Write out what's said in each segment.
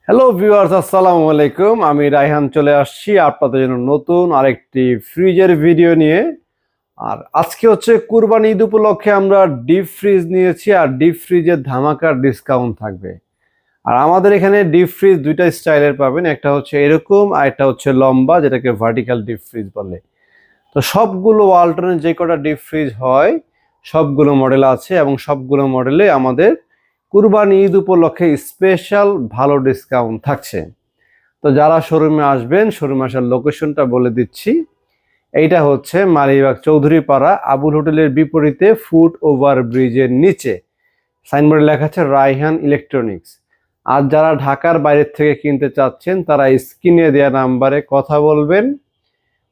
Hello viewers, আসসালামু আলাইকুম। আমি রায়হান চলে আসছি আপনাদের জন্য নতুন আরেকটি ফ্রিজের ভিডিও নিয়ে। আর আজকে হচ্ছে কুরবানি ঈদ উপলক্ষে আমরা ডিপ ফ্রিজ নিয়েছি, আর ডিপ ফ্রিজের ধামাকা ডিসকাউন্ট থাকবে। আর আমাদের এখানে ডিপ ফ্রিজ দুইটা স্টাইলের পাবেন, একটা হচ্ছে এরকম আর একটা হচ্ছে লম্বা, যেটাকে ভার্টিক্যাল ডিপ ফ্রিজ বলে। তো সবগুলো ওয়ালটনের যে কটা ডিপ ফ্রিজ হয় সবগুলো মডেল আছে, এবং সবগুলো মডেলে আমাদের কুরবানি ঈদ উপলক্ষে স্পেশাল ভালো ডিসকাউন্ট থাকছে। তো যারা শোরুমে আসবেন, শোরুমে আসার লোকেশনটা বলে দিচ্ছি। এইটা হচ্ছে মালিবাগ চৌধুরীপাড়া আবুল হোটেলের বিপরীতে ফুট ওভার ব্রিজের নিচে সাইনবোর্ডে লেখা আছে রায়হান ইলেকট্রনিক্স। আর যারা ঢাকার বাইরের থেকে কিনতে চাচ্ছেন তারা স্ক্রিনে দেওয়া নাম্বারে কথা বলবেন,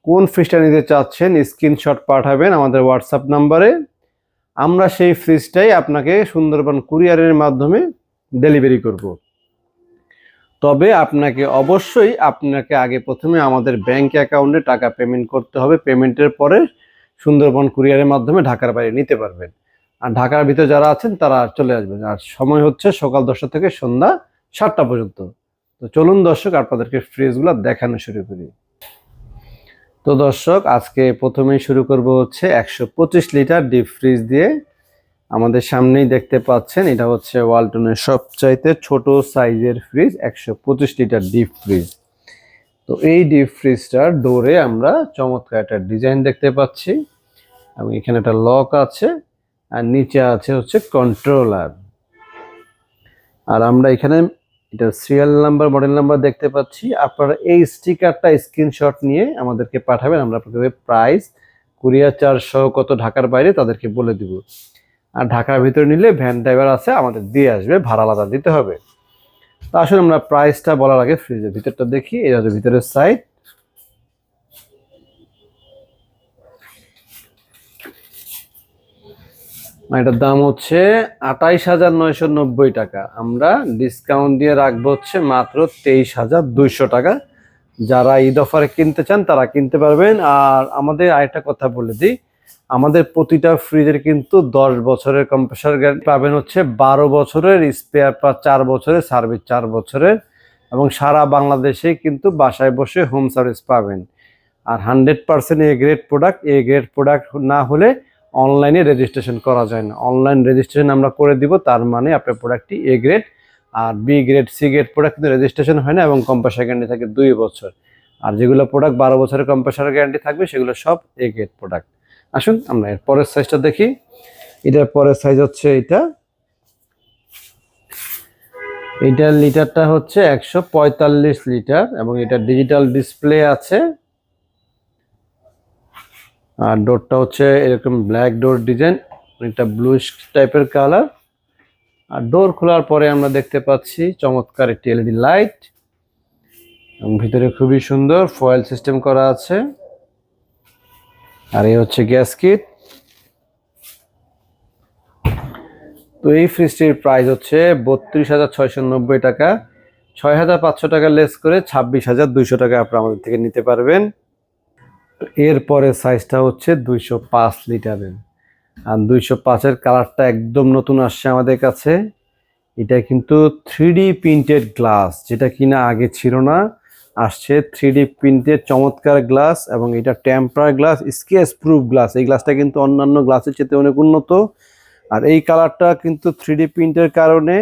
কোন ফ্রিজটা নিতে চাচ্ছেন স্ক্রিনশট পাঠাবেন আমাদের হোয়াটসঅ্যাপ নাম্বারে। আমরা সেই ফ্রিজটাই আপনাকে সুন্দরবন কুরিয়ারের মাধ্যমে ডেলিভারি করব। তবে আপনাকে আগে প্রথমে আমাদের ব্যাংক অ্যাকাউন্টে টাকা পেমেন্ট করতে হবে। পেমেন্টের পরে সুন্দরবন কুরিয়ারের মাধ্যমে ঢাকার বাইরে নিতে পারবেন। আর ঢাকার ভিতরে যারা আছেন তারা চলে আসবেন। আর সময় হচ্ছে সকাল 10টা থেকে সন্ধ্যা 7টা পর্যন্ত। তো চলুন দর্শক, আপনাদেরকে ফ্রিজগুলো দেখানো শুরু করি। তো দর্শক, আজকে প্রথমেই শুরু করব হচ্ছে 125 লিটার ডিপ ফ্রিজ দিয়ে। আমাদের সামনেই দেখতে পাচ্ছেন, এটা হচ্ছে ওয়ালটনের সবচাইতে ছোট সাইজের ফ্রিজ, 125 লিটার ডিপ ফ্রিজ। তো এই ডিপ ফ্রিজটার ডোরে আমরা চমৎকার একটা ডিজাইন দেখতে পাচ্ছি, এবং এখানে একটা লক আছে, আর নিচে আছে হচ্ছে কন্ট্রোলার। আর আমরা এখানে এটা সিরিয়াল নাম্বার, মডেল নাম্বার দেখতে পাচ্ছি। আপনারা এই স্টিকারটা স্ক্রিনশট নিয়ে আমাদেরকে পাঠাবেন। আমরা আপনাদের প্রাইস, কুরিয়ার চার্জ সহ কত ঢাকার বাইরে তাদেরকে বলে দিব। আর ঢাকার ভিতরে নিলে ভ্যান ড্রাইভার আছে, আমাদের দিয়ে আসবে, ভাড়া আলাদা দিতে হবে। তো আসলে আমরা প্রাইসটা বলার আগে ফ্রিজের ভিতরটা দেখি। এটা হচ্ছে ভিতরের সাইড। এটার দাম হচ্ছে 28,990 টাকা। আমরা ডিসকাউন্ট দিয়ে রাখবো হচ্ছে মাত্র 23,200 টাকা। যারা ঈদ অফারে কিনতে চান তারা কিনতে পারবেন। আর আমাদের আরেকটা কথা বলে দিই, আমাদের প্রতিটা ফ্রিজের কিন্তু 10 বছরের কম্প্রেসার গ্যারান্টি পাবেন, হচ্ছে 12 বছরের স্পেয়ার পার্ট, 4 বছরের সার্ভিস, 4 বছরের, এবং সারা বাংলাদেশে কিন্তু বাসায় বসে হোম সার্ভিস পাবেন। আর 100% এ গ্রেড প্রোডাক্ট না হলে অনলাইনে রেজিস্ট্রেশন করা যায় না। অনলাইন রেজিস্ট্রেশন আমরা করে দিব, তার মানে আপনার প্রোডাক্টটি এ গ্রেড। আর B grade, C grade product কিন্তু রেজিস্ট্রেশন হয় না, এবং কম্প্রেসার গ্যারান্টি থাকে 2 বছর। আর যেগুলো প্রোডাক্ট 12 বছরের কম্প্রেসার গ্যারান্টি থাকবে সেগুলো সব এ গ্রেড প্রোডাক্ট। আসুন আমরা এর পরের সাইজটা দেখি। এটার পরের সাইজ হচ্ছে এইটার লিটারটা হচ্ছে 145 লিটার, এবং এটা ডিজিটাল ডিসপ্লে আছে। আর ডোরটা হচ্ছে এরকম ব্ল্যাক ডোর ডিজাইন, একটা ব্লুইশ টাইপের কালার। আর ডোর খোলার পরে আমরা দেখতে পাচ্ছি চমৎকার একটি এলইডি লাইট, এবং ভিতরে খুবই সুন্দর ফয়েল সিস্টেম করা আছে। আর এই হচ্ছে গ্যাস কিট। তো এই ফ্রিজটির প্রাইস হচ্ছে 32,690 টাকা। 6,500 টাকা লেস করে 26,200 টাকা আপনারা আমাদের থেকে নিতে পারবেন। এরপরে সাইজটা হচ্ছে 205 লিটারের। আর 205-এর কালারটা একদম নতুন আসছে আমাদের কাছে। এটা কিন্তু 3D প্রিন্টেড গ্লাস, যেটা কিনা আগে ছিল না, আসছে 3D প্রিন্টেড চমৎকার গ্লাস। এবং এটা temper glass, sketch proof glass. এই গ্লাসটা কিন্তু অন্যান্য গ্লাসের চেয়ে অনেক উন্নত। আর এই কালারটা কিন্তু 3D প্রিন্টের কারণে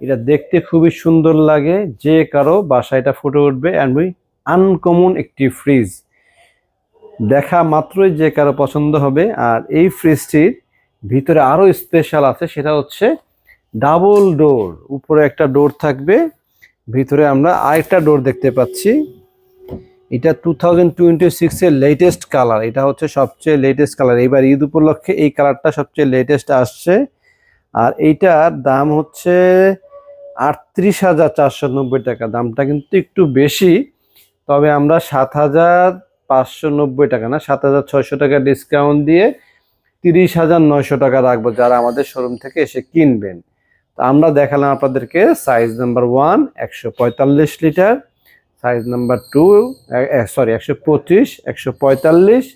এটা দেখতে খুবই সুন্দর লাগে, যে কারো বাসায় এটা ফুটে উঠবে। অ্যান্ড আনকমন একটি ফ্রিজ, দেখা মাত্রই যে কারো পছন্দ হবে। আর এই ফ্রিজটির ভিতরে আরো স্পেশাল আছে, সেটা হচ্ছে ডাবল ডোর। উপরে একটা ডোর থাকবে, ভিতরে আমরা আরেকটা ডোর দেখতে পাচ্ছি। এটা 2026-এর লেটেস্ট কালার। এটা হচ্ছে সবচেয়ে লেটেস্ট কালার। এবার ঈদ উপলক্ষে এই কালারটা সবচেয়ে লেটেস্ট আসছে। আর এইটার দাম হচ্ছে 38,490 টাকা। দামটা কিন্তু একটু বেশি, তবে আমরা 7,590 টাকা না, 7,600 টাকা ডিসকাউন্ট দিয়ে 30,900 টাকা রাখবো যারা আমাদের শোরুম থেকে এসে কিনবেন। তো আমরা দেখালাম আপনাদেরকে size number 1 145 litre, size number 2 125, 145,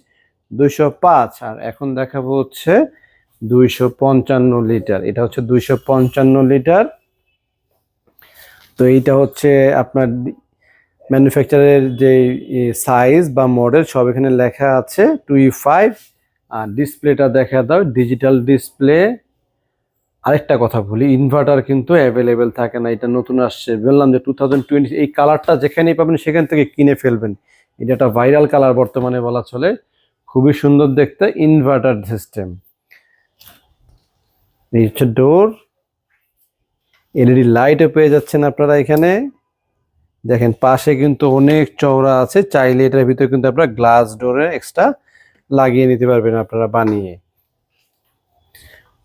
205। আর এখন দেখাবো হচ্ছে 255 লিটার। এটা হচ্ছে 255 লিটার। তো এইটা হচ্ছে আপনার ম্যানুফ্যাকচারের যে সাইজ বা মডেল সব এখানে লেখা আছে 2E5। আর ডিসপ্লেটা দেখা দাও, ডিজিটাল ডিসপ্লে। আরেকটা কথা বলি, ইনভার্টার কিন্তু অ্যাভেলেবেল থাকে না, এটা নতুন আসছে। বললাম যে 2020 এই কালারটা যেখানেই পাবেন সেখান থেকে কিনে ফেলবেন। এটা একটা ভাইরাল কালার বর্তমানে বলা চলে, খুবই সুন্দর দেখতে। Inverter system. এই হচ্ছে ডোর, এলইডি লাইটও পেয়ে যাচ্ছেন আপনারা এখানে। দেখেন পাশে কিন্তু অনেক চওড়া আছে, চাইলে এটার ভিতরে কিন্তু আপনারা গ্লাস ডোরে এক্সট্রা লাগিয়ে নিতে পারবেন আপনারা বানিয়ে।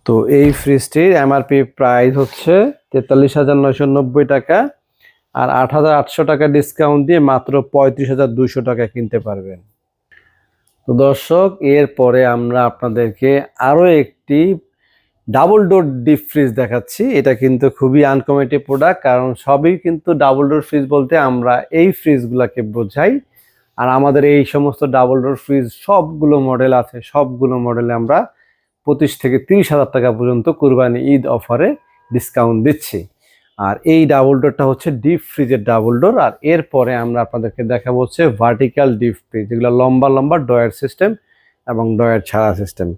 তো এই ফ্রিজটির এমআরপি প্রাইস হচ্ছে 43,990 টাকা, আর 8,800 টাকা ডিসকাউন্ট দিয়ে মাত্র 35,200 টাকা কিনতে পারবেন। তো দর্শক, এরপরে আমরা আপনাদেরকে আরও একটি ডাবল ডোর ডিপ ফ্রিজ দেখাচ্ছি। এটা কিন্তু খুবই আনকমেটি প্রোডাক্ট, কারণ সবই কিন্তু ডাবল ডোর ফ্রিজ বলতে আমরা এই ফ্রিজগুলোকে বোঝাই। আর আমাদের এই সমস্ত ডাবল ডোর ফ্রিজ সবগুলো মডেল আছে, সবগুলো মডেলে আমরা 25 থেকে 30,000 টাকা পর্যন্ত কুরবানি ঈদ অফারে ডিসকাউন্ট দিচ্ছি। আর এই ডাবল ডোরটা হচ্ছে ডিপ ফ্রিজের ডাবল ডোর। আর এরপরে আমরা আপনাদেরকে দেখাবো হচ্ছে ভার্টিক্যাল ডিপ ফ্রিজ, যেগুলো লম্বা লম্বা ডয়ার সিস্টেম এবং ডয়ার ছাড়া সিস্টেম।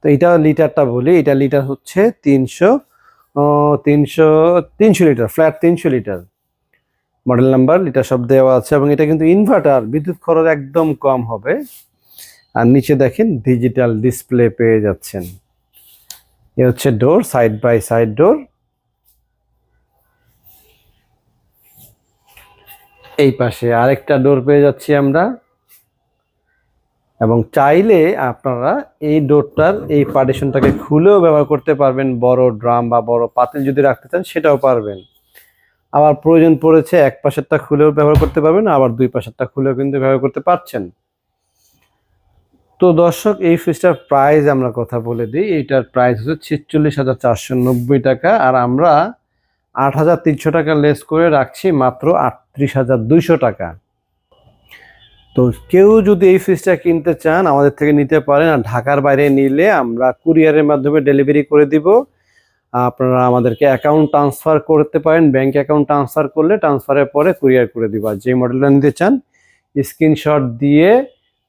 তো এটা লিটারটা বলি, এটা লিটার হচ্ছে 300 litre, flat 300 litre. Model number litre সব দেওয়া আছে, এবং এটা কিন্তু ইনভার্টার, বিদ্যুৎ খরচ একদম কম হবে। আর নিচে দেখেন ডিজিটাল ডিসপ্লে পেয়ে যাচ্ছেন। এ হচ্ছে ডোর, সাইড বাই সাইড ডোর। এই পাশে আরেকটা ডোর পেয়ে যাচ্ছি আমরা, এবং চাইলে আপনারা এই ডোরটার এই পার্টিশনটাকে খুলেও ব্যবহার করতে পারবেন। বড় ড্রাম বা বড় পাতিল যদি রাখতে চান সেটাও পারবেন। আবার প্রয়োজন পড়েছে এক পাশেরটা খুলেও ব্যবহার করতে পারবেন, আবার দুই পাশেরটা খুলেও কিন্তু ব্যবহার করতে পারছেন। তো দর্শক, এই ফ্রিজটার প্রাইস আমরা কথা বলে দিই। এইটার প্রাইস হচ্ছে 46,490 টাকা, আর আমরা 8,300 টাকা লেস করে রাখছি মাত্র 38,200 টাকা। তো কেউ যদি এই ফ্রিজটা কিনতে চান আমাদের থেকে নিতে পারেন। আর ঢাকার বাইরে নিলে আমরা কুরিয়ারের মাধ্যমে ডেলিভারি করে দিব। আপনারা আমাদেরকে অ্যাকাউন্ট ট্রান্সফার করতে পারেন, ব্যাংক অ্যাকাউন্ট ট্রান্সফার করলে ট্রান্সফারের পরে কুরিয়ার করে দিব। আর যে মডেলটা নিতে চান স্ক্রিনশট দিয়ে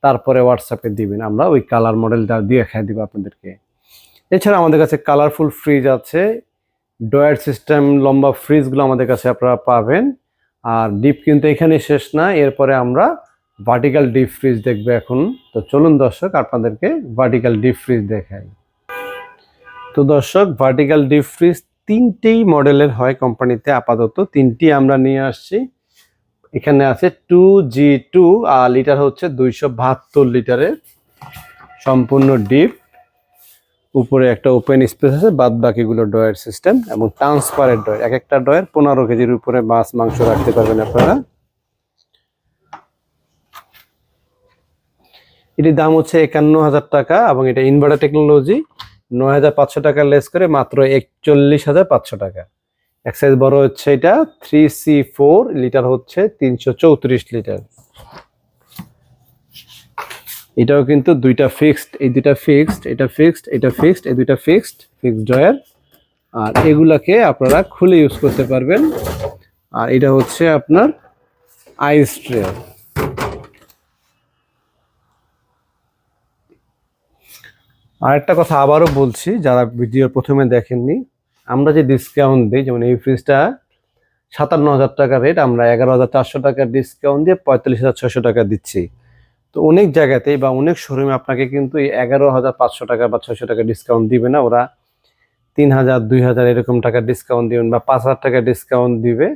তারপরে হোয়াটসঅ্যাপে দিবেন, আমরা ওই কালার মডেলটা দিয়ে দেখাই দিব আপনাদেরকে। এছাড়া আমাদের কাছে কালারফুল ফ্রিজ আছে, ডয়ার সিস্টেম লম্বা ফ্রিজগুলো আমাদের কাছে আপনারা পাবেন। আর ডিপ কিন্তু এখানে শেষ না, এরপরে আমরা ভার্টিক্যাল ডিপ ফ্রিজ দেখবো এখন। তো চলুন দর্শক, আপনাদেরকে ভার্টিক্যাল ডিপ ফ্রিজ দেখাই। তো দর্শক, ভার্টিক্যাল ডিপ ফ্রিজ তিনটেই মডেলের হয় কোম্পানিতে, আপাতত তিনটি আমরা নিয়ে আসছি। এখানে আছে 2G2, আর লিটার হচ্ছে 272 লিটারের, সম্পূর্ণ ডিপ। উপরে একটা ওপেন স্পেস আছে, বাদ বাকিগুলো ডয়ার সিস্টেম এবং ট্রান্সপারেন্ট ডয়ার। এক একটা ডয়ার 15 কেজির উপরে মাছ মাংস রাখতে পারবেন আপনারা। এটির দাম হচ্ছে 51,000 টাকা, এবং এটা ইনভার্টার টেকনোলজি। 9,500 টাকা লেস করে মাত্র 41,500 টাকা। এক সাইজ বড় হচ্ছে এটা 3C4, লিটার হচ্ছে 334 লিটার। এটাও কিন্তু দুইটা ফিক্সড, এই দুইটা ফিক্সড, এটা ফিক্সড, এটা ফিক্সড, এই দুইটা ফিক্সড ড্রয়ার। আর এগুলাকে আপনারা খুলে ইউজ করতে পারবেন। আর এটা হচ্ছে আপনার আইস ট্রে। আর একটা কথা আবারও বলছি, যারা ভিডিও প্রথমে দেখেননি, আমরা যে ডিসকাউন্ট দিই, যেমন এই ফ্রিজটা 57,000 টাকা রেট, আমরা 11,400 টাকা ডিসকাউন্ট দিয়ে 45,600 টাকা দিচ্ছি। তো অনেক জায়গাতেই বা অনেক শোরুমে আপনাকে কিন্তু এই 11,500 টাকা বা 600 টাকা ডিসকাউন্ট দিবে না, ওরা 3,000 2,000 এরকম টাকা ডিসকাউন্ট দিবেন বা 5,000 টাকা ডিসকাউন্ট দিবে।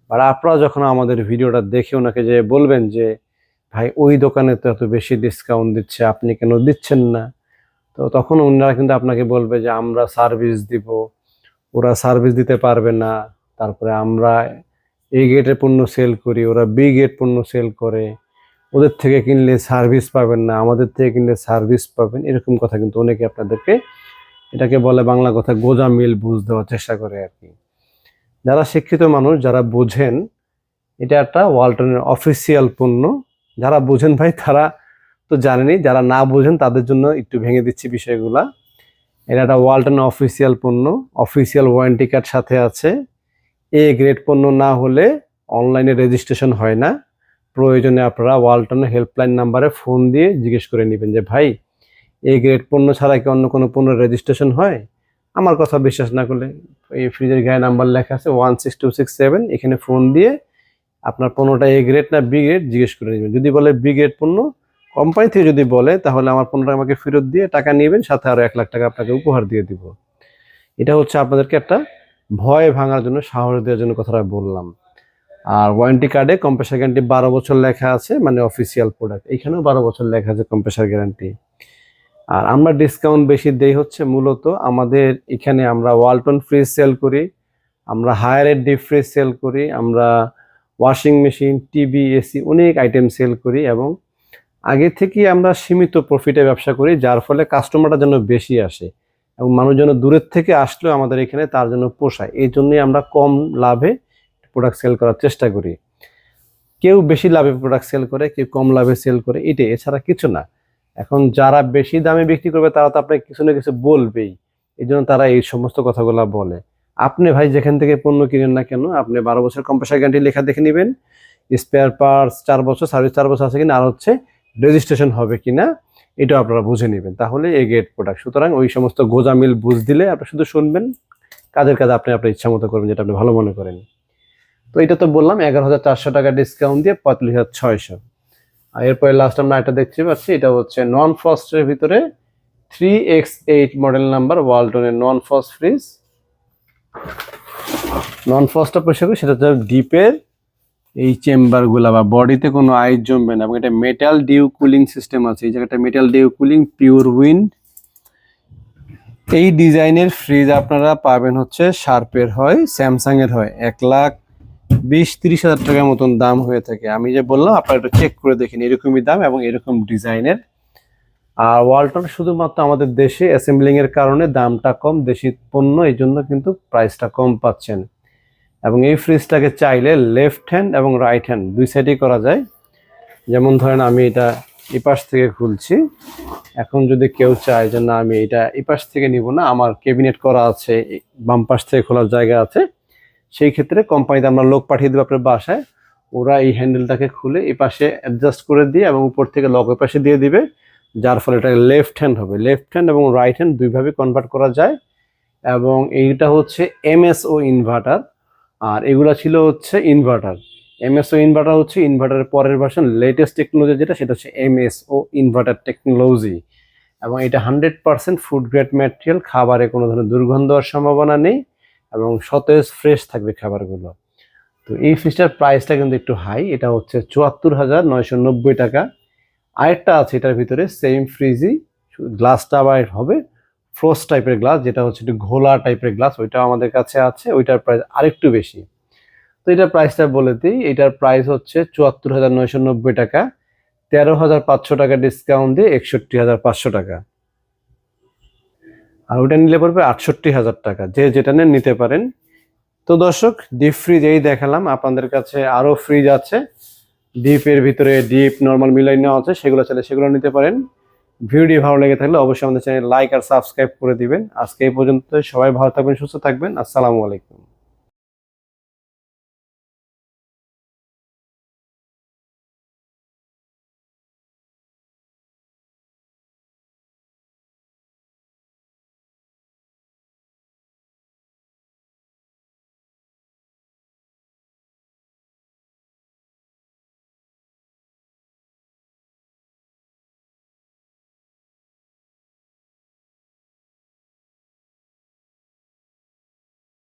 আর আপনারা যখন আমাদের ভিডিওটা দেখে ওনাকে যে বলবেন যে ভাই ওই দোকানে তো এত বেশি ডিসকাউন্ট দিচ্ছে, আপনি কেন দিচ্ছেন না, তো তখন ওনারা কিন্তু আপনাকে বলবে যে আমরা সার্ভিস দিব, ওরা সার্ভিস দিতে পারবে না। তারপরে আমরা এ গেটের পণ্য সেল করি, ওরা বি গেট পণ্য সেল করে, ওদের থেকে কিনলে সার্ভিস পাবেন না, আমাদের থেকে কিনলে সার্ভিস পাবেন, এরকম কথা কিন্তু অনেকে আপনাদেরকে, এটাকে বলে বাংলা কথা গোজা মিল বুঝ দেওয়ার চেষ্টা করে আর কি। যারা শিক্ষিত মানুষ, যারা বোঝেন এটা একটা ওয়ালটনের অফিসিয়াল পণ্য, যারা বোঝেন ভাই তারা তো জানেনই, যারা না বোঝেন তাদের জন্য একটু ভেঙে দিচ্ছি বিষয়গুলা। এটা একটা ওয়ালটন অফিসিয়াল পণ্য, অফিসিয়াল ওয়ারেন্টি কার্ড সাথে আছে। এ গ্রেড পণ্য না হলে অনলাইনে রেজিস্ট্রেশন হয় না। প্রয়োজনে আপনারা ওয়ালটনের হেল্পলাইন নাম্বারে ফোন দিয়ে জিজ্ঞেস করে নেবেন যে ভাই এ গ্রেড পণ্য ছাড়া কি অন্য কোনো পণ্য রেজিস্ট্রেশন হয়। আমার কথা বিশ্বাস না করলে এই ফ্রিজের গায়ে নাম্বার লেখা আছে 16267, এখানে ফোন দিয়ে আপনার পণ্যটা এ গ্রেড না বি গ্রেড জিজ্ঞেস করে নেবেন। যদি বলে বি গ্রেড পণ্য, কোম্পানি থেকে যদি বলে, তাহলে আমার পণ্যটা আমাকে ফেরত দিয়ে টাকা নেবেন, সাথে আরও 1 লাখ টাকা আপনাকে উপহার দিয়ে দিব। এটা হচ্ছে আপনাদেরকে একটা ভয় ভাঙার জন্য, সাহস দেওয়ার জন্য কথাটা বললাম। আর ওয়ারেন্টি কার্ডে কম্প্রেসার গ্যারান্টি 12 বছর লেখা আছে, মানে অফিসিয়াল প্রোডাক্ট, এখানেও 12 বছর লেখা আছে কম্প্রেসার গ্যারান্টি। আর আমরা ডিসকাউন্ট বেশি দেই হচ্ছে মূলত আমাদের এখানে আমরা ওয়ালটন ফ্রিজ সেল করি, আমরা হায়ারের ডিপ ফ্রিজ সেল করি, আমরা ওয়াশিং মেশিন, টিভি, এসি অনেক আইটেম সেল করি, এবং আগে থেকেই আমরা সীমিত প্রফিটে ব্যবসা করি, যার ফলে কাস্টমারটা যেন বেশি আসে এবং মানুষ যেন দূরের থেকে আসলেও আমাদের এখানে তার জন্য পোষায়। এই জন্যই আমরা কম লাভে প্রোডাক্ট সেল করার চেষ্টা করি। কেউ বেশি লাভে প্রোডাক্ট সেল করে, কেউ কম লাভে সেল করে, এটাই, এছাড়া কিছু না। এখন যারা বেশি দামে বিক্রি করবে তারা তো আপনাকে কিছু না কিছু বলবেই, এই জন্য তারা এই সমস্ত কথাগুলো বলে। আপনি ভাই যেখান থেকে পণ্য কিনেন না কেন, আপনি 12 বছর কম্প্রেসার গ্যারান্টি লেখা দেখে নেবেন, স্পেয়ার পার্টস 4 বছর, সার্ভিস 4 বছর আছে কিনা, আর হচ্ছে রেজিস্ট্রেশন হবে কিনা, এটাও আপনারা বুঝে নেবেন, তাহলে এ গ্রেড প্রোডাক্ট। সুতরাং ওই সমস্ত গোজামিল বুঝ দিলে আপনি শুধু শুনবেন, কাজের কাজ আপনি আপনার ইচ্ছা মতো করবেন, যেটা আপনি ভালো মনে করেন। তো এটা তো বললাম 11,400 টাকা ডিসকাউন্ট দিয়ে 45,600। আর এরপরে লাস্ট আমরা এটা দেখতে পাচ্ছি, এটা হচ্ছে নন ফ্রস্টের ভিতরে 3X8 মডেল নাম্বার ওয়ালটনের নন ফ্রস্ট ফ্রিজ। নন ফ্রস্টটা পরিষ্কার করি, সেটা হচ্ছে ডিপের এই চেম্বারগুলো বা বডিতে কোনো আইস জমবে না, এবং এটা মেটাল ডিউ কুলিং সিস্টেম আছে, এই জায়গাটা metal due cooling pure wind. এই ডিজাইনের ফ্রিজ আপনারা পাবেন হচ্ছে শার্পের হয়, স্যামসাং এর হয়, 1,20,30,000 টাকার মতন দাম হয়ে থাকে। আমি যে বললাম আপনারা একটু চেক করে দেখেন, এরকমই দাম এবং এরকম ডিজাইনের। আর ওয়ালটন শুধুমাত্র আমাদের দেশে অ্যাসেম্বলিং এর কারণে দামটা কম, দেশি পণ্য, এই জন্য কিন্তু প্রাইসটা কম পাচ্ছেন। এবং এই ফ্রিজটাকে চাইলে লেফট হ্যান্ড এবং রাইট হ্যান্ড দুই সাইডেই করা যায়। যেমন ধরেন আমি এটা এই পাশ থেকে খুলছি, এখন যদি কেউ চায় যে না আমি এটা এই পাশ থেকে নিব না, আমার ক্যাবিনেট করা আছে, বাম পাশ থেকে খোলার জায়গা আছে, সেই ক্ষেত্রে কোম্পানিতে আমরা লোক পাঠিয়ে দেবো আপনার বাসায়, ওরা এই হ্যান্ডেলটাকে খুলে এই পাশে অ্যাডজাস্ট করে দিয়ে এবং উপর থেকে লক ওই পাশে দিয়ে দিবে, যার ফলে এটা লেফট হ্যান্ড হবে। লেফট হ্যান্ড এবং রাইট হ্যান্ড দুইভাবে কনভার্ট করা যায়। এবং এইটা হচ্ছে এমএসও ইনভার্টার, আর এগুলা ছিল হচ্ছে ইনভার্টার। এমএসও ইনভার্টার হচ্ছে ইনভার্টারের পরের ভার্সন, লেটেস্ট টেকনোলজি যেটা, সেটা হচ্ছে এমএসও ইনভার্টার টেকনোলজি। এবং এটা 100% ফুড গ্রেড ম্যাটেরিয়াল, খাবারে কোনো ধরনের দুর্গন্ধ হওয়ার সম্ভাবনা নেই এবং সতেজ ফ্রেশ থাকবে খাবারগুলো। তো এই ফ্রিজটার প্রাইসটা কিন্তু একটু হাই, এটা হচ্ছে 74,990 টাকা। আরেকটা আছে এটার ভিতরে সেম ফ্রিজই, গ্লাসটা আবার হবে ফ্রস্ট টাইপের গ্লাস, যেটা হচ্ছে একটু ঘোলা টাইপের গ্লাস, ওইটাও আমাদের কাছে আছে, ওইটার প্রাইস আরেকটু বেশি। তো এটার প্রাইসটা বলে দিই, এটার প্রাইস হচ্ছে 74,990 টাকা, 13,500 টাকা ডিসকাউন্ট দিয়ে 61,500 টাকা। আর ওইটা নিলে পড়বে 68,000 টাকা, যে যেটা নেন নিতে পারেন। তো দর্শক, ডিপ ফ্রিজ এই দেখালাম, আপনাদের কাছে আরও ফ্রিজ আছে ডিপের ভিতরে, ডিপ নর্মাল মিলাই নেওয়া আছে, সেগুলো চাইলে সেগুলো নিতে পারেন। ভিডিওটি ভালো লেগে থাকলে অবশ্যই আমাদের চ্যানেল লাইক আর সাবস্ক্রাইব করে দিবেন। আজকে এই পর্যন্ত, সবাই ভালো থাকবেন, সুস্থ থাকবেন, আসসালামু আলাইকুম।